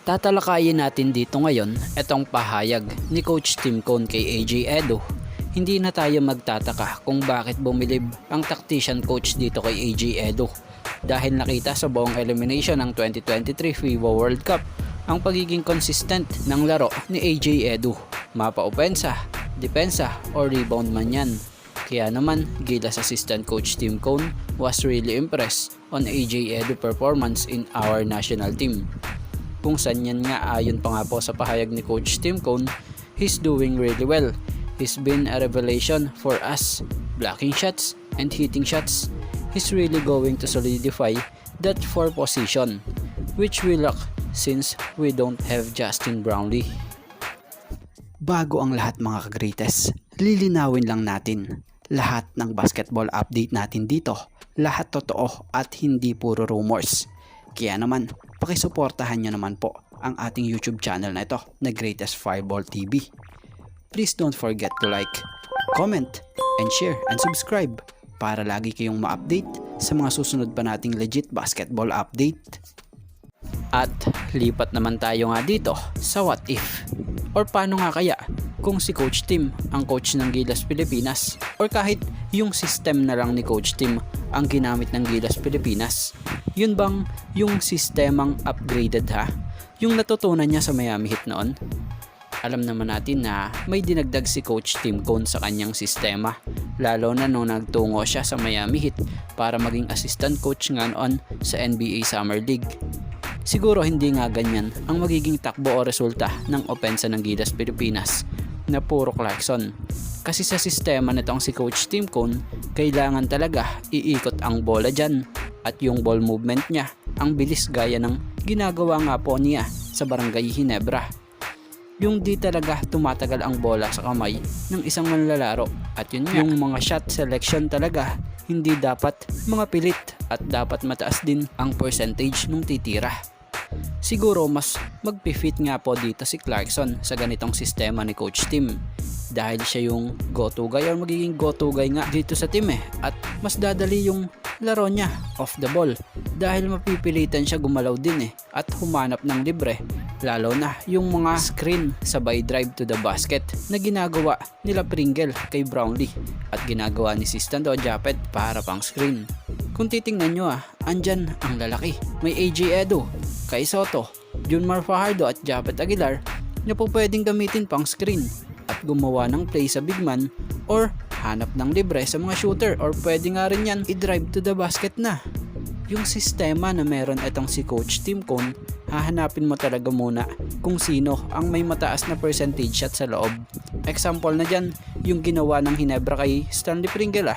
Tatalakayin natin dito ngayon itong pahayag ni Coach Tim Cone kay AJ Edo. Hindi na tayo magtataka kung bakit bumilib ang tactician coach dito kay AJ Edo dahil nakita sa buong elimination ng 2023 FIBA World Cup ang pagiging consistent ng laro ni AJ Edo. Mapa-opensa, depensa o rebound man yan. Kaya naman, Gilas assistant coach Tim Cone was really impressed on AJ Edo performance in our national team. Kung saan yan nga ayon pa nga po sa pahayag ni Coach Tim Cone, he's doing really well. He's been a revelation for us, blocking shots and hitting shots. He's really going to solidify that 4 position, which we lack since we don't have Justin Brownlee. Bago ang lahat mga ka-greatest, lilinawin lang natin lahat ng basketball update natin dito. Lahat totoo at hindi puro rumors. Kaya naman, pakisuportahan nyo naman po ang ating YouTube channel na ito na Greatest Fireball TV. Please don't forget to like, comment, and share and subscribe para lagi kayong ma-update sa mga susunod pa nating legit basketball update. At lipat naman tayo nga dito sa what if or paano nga kaya kung si Coach Tim ang coach ng Gilas Pilipinas or kahit yung system na lang ni Coach Tim ang ginamit ng Gilas Pilipinas. Yun bang yung sistemang upgraded ha? Yung natutunan niya sa Miami Heat noon? Alam naman natin na may dinagdag si Coach Tim Cone sa kanyang sistema, lalo na nung nagtungo siya sa Miami Heat para maging assistant coach nga noon sa NBA Summer League. Siguro hindi nga ganyan ang magiging takbo o resulta ng opensa ng Gilas Pilipinas na puro Clarkson. Kasi sa sistema nitong si Coach Tim Cone, kailangan talaga iikot ang bola dyan at yung ball movement niya ang bilis gaya ng ginagawa nga po niya sa Barangay Ginebra. Yung di talaga tumatagal ang bola sa kamay ng isang manlalaro at yun nga, yung mga shot selection talaga hindi dapat mga pilit at dapat mataas din ang percentage nung titira. Siguro mas magpi-fit nga po dito si Clarkson sa ganitong sistema ni Coach Tim dahil siya yung go-to guy or magiging go-to guy nga dito sa team at mas dadali yung laro niya off the ball dahil mapipilitan siya gumalaw din at humanap ng libre, lalo na yung mga screen sabay drive to the basket na ginagawa nila Pringle kay Brownlee at ginagawa ni Sistan o Japet para pang screen. Kung titingnan nyo andyan ang lalaki, may AJ Edo, Kai Soto, Junmar Fajardo at Japet Aguilar na po pwedeng gamitin pang screen at gumawa ng play sa big man or hanap ng libre sa mga shooter or pwede nga rin yan i-drive to the basket na. Yung sistema na meron itong si Coach Tim Cone, hahanapin mo talaga muna kung sino ang may mataas na percentage shot sa loob. Example na dyan, yung ginawa ng Ginebra kay Stanley Pringle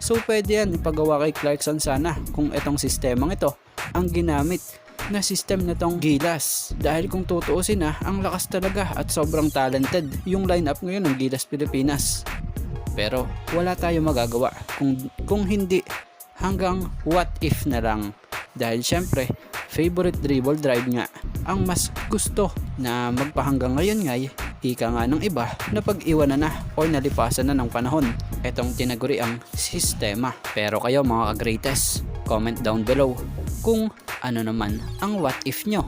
So pwede yan ipagawa kay Clarkson sana kung itong sistemang ito ang ginamit na system na tong Gilas. Dahil kung tutuusin ang lakas talaga at sobrang talented yung lineup ngayon ng Gilas Pilipinas. Pero wala tayo magagawa kung hindi hanggang what if na lang. Dahil syempre, favorite dribble drive nga ang mas gusto na magpahanggang ngayon ngay ika nga ng iba na pag-iwanan na o nalipasan na ng panahon etong tinaguri ang sistema. Pero kayo mga ka-greatest, comment down below kung ano naman ang what if nyo.